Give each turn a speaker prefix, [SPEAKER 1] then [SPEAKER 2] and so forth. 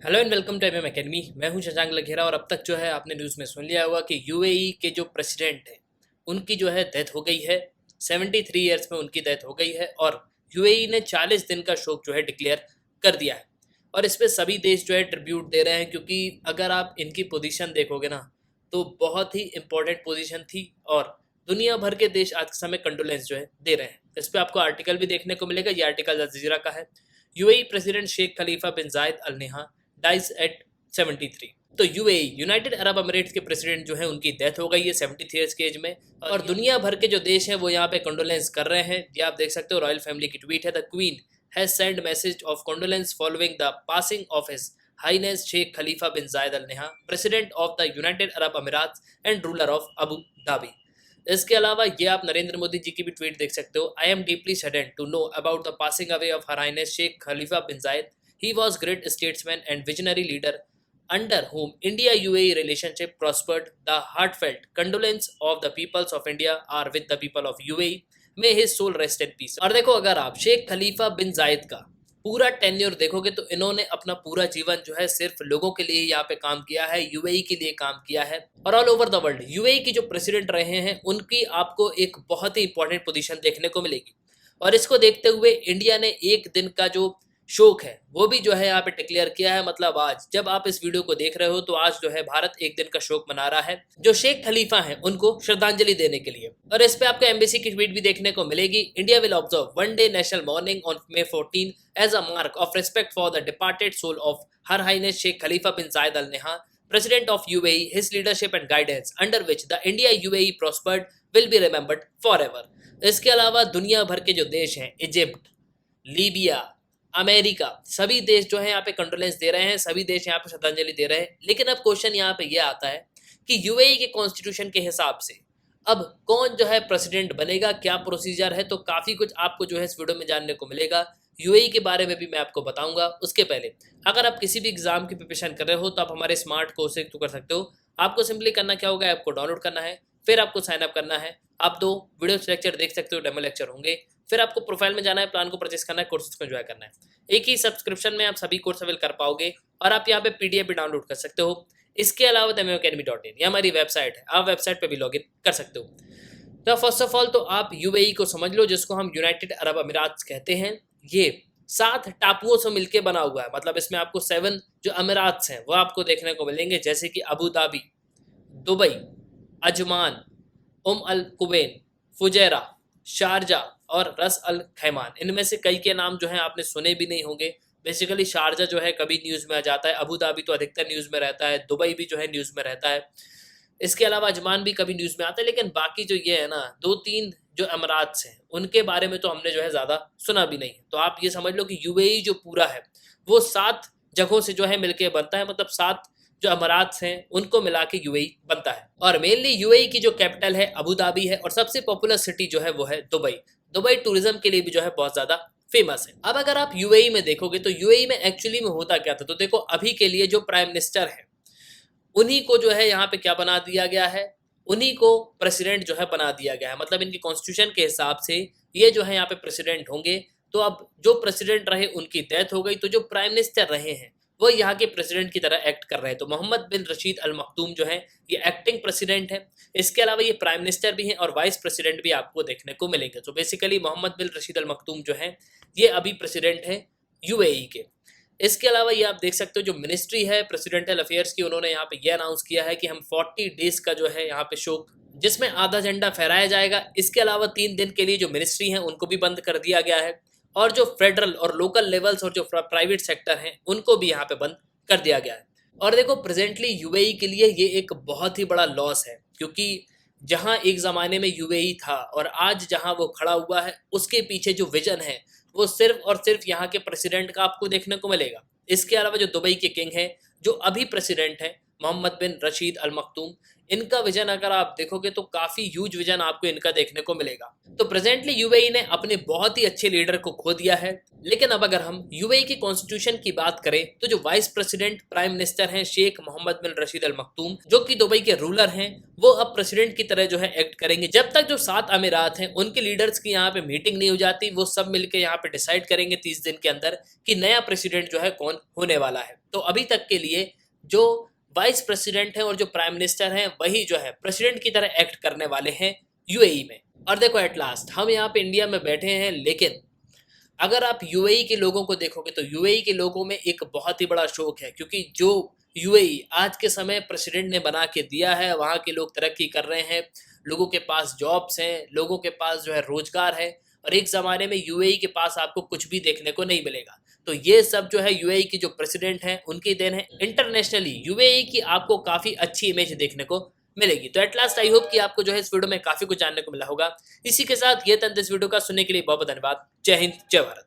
[SPEAKER 1] Hello and welcome to MM academy. मैं हूं शशांक लखेरा और अब तक जो है आपने न्यूज़ में सुन लिया होगा कि यूएई के जो प्रेसिडेंट हैं उनकी जो है डेथ हो गई है। 73 ईयर्स में उनकी डेथ हो गई है और यूएई ने 40 दिन का शोक जो है डिक्लेयर कर दिया है। और इस पे सभी देश जो है ट्रिब्यूट दे रहे हैं, क्योंकि अगर आप इनकी पोजीशन देखोगे ना तो बहुत ही इंपॉर्टेंट पोजीशन थी और दुनिया भर के देश आज के समय कंडोलेंस जो है दे रहे हैं। इस पे आपको आर्टिकल भी देखने को मिलेगा। ये आर्टिकल अल जजीरा का है। UAE president Sheikh Khalifa bin Zayed Al Nahyan dies eight 73। तो यूएई यूनाइटेड अरब अमीरेट्स के प्रेसिडेंट जो है उनकी डेथ हो गई है 73 ईयर्स के एज में। और दुनिया भर के जो देश हैं वो यहाँ पे कंडोलेंस कर रहे हैं। ये आप देख सकते हो, रॉयल फैमिली की ट्वीट है। The queen has send message of condolence following the passing of his highness Sheikh Khalifa bin Zayed Al Nahyan, president of the United Arab Emirates and ruler of Abu Dhabi. इसके अलावा ये आप नरेंद्र मोदी जी की भी tweet देख सकते हो। I am deeply saddened to know about the passing away of her highness Sheikh Khalifa bin Zayed. He was great statesman and visionary leader under whom India-UAE relationship prospered. The heartfelt condolence of the peoples of India are with the people of UAE. May his soul rest in peace. और देखो, अगर आप Sheikh Khalifa bin जायद का पूरा tenure देखोगे तो इन्होंने अपना पूरा जीवन जो है सिर्फ लोगों के लिए यहाँ पे काम किया है, यूएई के लिए काम किया है। और all over the world UAE की जो प्रेसिडेंट रहे हैं उनकी आपको एक बहुत ही इंपॉर्टेंट पोजीशन देखने को मिलेगी। और इसको देखते हुए इंडिया ने एक दिन का जो शोक है वो भी जो है यहाँ पे डिक्लेयर किया है। मतलब आज जब आप इस वीडियो को देख रहे हो तो आज जो है भारत एक दिन का शोक मना रहा है जो शेख खलीफा हैं उनको श्रद्धांजलि देने के लिए। और इस पे आपको एम्बेसी की ट्वीट भी देखने को मिलेगी। India will observe one day national mourning on May 14 as a mark of respect for the departed soul of her highness Sheikh Khalifa bin Zayed Al Nahyan, President of UAE. His leadership and guidance under which the India-UAE prospered will be remembered forever. इसके अलावा दुनिया भर के जो देश हैं, Egypt, Libya, America, सभी देश जो है यहाँ पे कंडोलेंस दे रहे हैं, सभी देश यहाँ पे श्रद्धांजलि दे रहे हैं। लेकिन अब क्वेश्चन यहाँ पे ये आता है कि यूएई के कॉन्स्टिट्यूशन के हिसाब से अब कौन जो है प्रेसिडेंट बनेगा, क्या प्रोसीजर है। तो काफ़ी कुछ आपको जो है इस वीडियो में जानने को मिलेगा। यूएई के बारे में भी मैं आपको बताऊंगा। उसके पहले अगर आप किसी भी एग्जाम की प्रिपरेशन कर रहे हो तो आप हमारे स्मार्ट कोर्स से कर सकते हो। आपको सिंपली करना क्या होगा, ऐप को डाउनलोड करना है, फिर आपको साइन अप करना है। आप 2 वीडियो लेक्चर देख सकते हो, डेमो लेक्चर होंगे। फिर आपको प्रोफाइल में जाना है, प्लान को परचेस करना है, कोर्सेज को एंजॉय करना है। एक ही सब्सक्रिप्शन में आप सभी कोर्स अवेल कर पाओगे और आप यहाँ पे पीडीएफ भी डाउनलोड कर सकते हो। इसके अलावा MMAcademy.in ये हमारी वेबसाइट है, आप वेबसाइट पे भी लॉगिन कर सकते हो। तो फर्स्ट ऑफ ऑल तो आप यूएई को समझ लो, जिसको हम यूनाइटेड अरब अमीरात कहते हैं। ये 7 टापुओं से मिलकर बना हुआ है। मतलब इसमें आपको 7 जो अमीरात हैं वो आपको देखने को मिलेंगे, जैसे कि अबू धाबी, दुबई, अजमान, अल कुवैन, फुजैरा, शारजा और रस अल खैमान। इनमें से कई के नाम जो हैं आपने सुने भी नहीं होंगे। बेसिकली शारजा जो है कभी न्यूज़ में आ जाता है, अबू धाबी तो अधिकतर न्यूज़ में रहता है, दुबई भी जो है न्यूज़ में रहता है, इसके अलावा अजमान भी कभी न्यूज़ में आता है। लेकिन बाकी जो ये है ना 2-3 जो अमीरात हैं उनके बारे में तो हमने जो है ज़्यादा सुना भी नहीं। तो आप ये समझ लो कि यूएई जो पूरा है वो 7 जगहों से जो है मिलके बनता है। मतलब 7 जो अमीरात हैं उनको मिला के यूएई बनता है। और मेनली यूएई की जो कैपिटल है अबू धाबी है और सबसे पॉपुलर सिटी जो है वो है दुबई। दुबई टूरिज्म के लिए भी जो है बहुत ज़्यादा फेमस है। अब अगर आप यूएई में देखोगे तो यूएई में एक्चुअली में होता क्या था, तो देखो अभी के लिए जो प्राइम मिनिस्टर है उन्हीं को जो है यहाँ पे क्या बना दिया गया है, उन्हीं को प्रेसिडेंट जो है बना दिया गया है। मतलब इनकी कॉन्स्टिट्यूशन के हिसाब से ये जो है यहाँ पे प्रेसिडेंट होंगे। तो अब जो प्रेसिडेंट रहे उनकी डेथ हो गई, तो जो प्राइम मिनिस्टर रहे हैं वो यहाँ के प्रेसिडेंट की तरह एक्ट कर रहे हैं। तो मोहम्मद बिन रशीद अल मखदूम जो है ये एक्टिंग प्रेसिडेंट है। इसके अलावा ये प्राइम मिनिस्टर भी हैं और वाइस प्रेसिडेंट भी आपको देखने को मिलेंगे। तो बेसिकली मोहम्मद बिन रशीद अल मखदूम जो है ये अभी प्रेसिडेंट है यूएई के। इसके अलावा ये आप देख सकते हो जो मिनिस्ट्री है प्रेसिडेंटल अफेयर्स की, उन्होंने यहाँ पे ये अनाउंस किया है कि हम 40 डेज का जो है यहाँ पे शोक, जिसमें आधा झंडा फहराया जाएगा। इसके अलावा 3 दिन के लिए जो मिनिस्ट्री हैं उनको भी बंद कर दिया गया है और जो फेडरल और लोकल लेवल्स और जो प्राइवेट सेक्टर हैं उनको भी यहाँ पे बंद कर दिया गया है। और देखो प्रेजेंटली यूएई के लिए ये एक बहुत ही बड़ा लॉस है, क्योंकि जहाँ एक ज़माने में यूएई था और आज जहाँ वो खड़ा हुआ है उसके पीछे जो विजन है वो सिर्फ और सिर्फ यहाँ के प्रेसिडेंट का आपको देखने को मिलेगा। इसके अलावा जो दुबई के किंग हैं जो अभी प्रेसिडेंट हैं मोहम्मद बिन रशीद अल मखदूम, इनका विजन अगर आप देखोगे तो काफी ह्यूज विजन आपको इनका देखने को मिलेगा। तो प्रेजेंटली यूएई ने अपने बहुत ही अच्छे लीडर को खो दिया है। लेकिन अब अगर हम यूएई की कॉन्स्टिट्यूशन की बात करें तो जो वाइस प्रेसिडेंट प्राइम मिनिस्टर हैं शेख मोहम्मद बिन रशीद अल मखदूम, जो कि दुबई के रूलर हैं, वो अब प्रेसिडेंट की तरह जो है एक्ट करेंगे। जब तक जो 7 अमीरात हैं उनके लीडर्स की यहाँ पे मीटिंग नहीं हो जाती, वो सब मिलकर यहाँ पे डिसाइड करेंगे 30 दिन के अंदर कि नया प्रेसिडेंट जो है कौन होने वाला है। तो अभी तक के लिए जो वाइस प्रेसिडेंट है और जो प्राइम मिनिस्टर हैं वही जो है प्रेसिडेंट की तरह एक्ट करने वाले हैं यूएई में। और देखो एट लास्ट हम यहाँ पे इंडिया में बैठे हैं, लेकिन अगर आप यूएई के लोगों को देखोगे तो यूएई के लोगों में एक बहुत ही बड़ा शौक है, क्योंकि जो यूएई आज के समय प्रेसिडेंट ने बना के दिया है, वहाँ के लोग तरक्की कर रहे हैं, लोगों के पास जॉब्स हैं, लोगों के पास जो है रोजगार है, और एक ज़माने में यूएई के पास आपको कुछ भी देखने को नहीं मिलेगा। तो ये सब जो है यूएई की जो प्रेसिडेंट हैं उनकी देन है। इंटरनेशनली यूएई की आपको काफ़ी अच्छी इमेज देखने को मिलेगी। तो एट लास्ट आई होप कि आपको जो है इस वीडियो में काफ़ी कुछ जानने को मिला होगा। इसी के साथ ये तंत्र इस वीडियो का सुनने के लिए बहुत बहुत धन्यवाद। जय हिंद, जय भारत।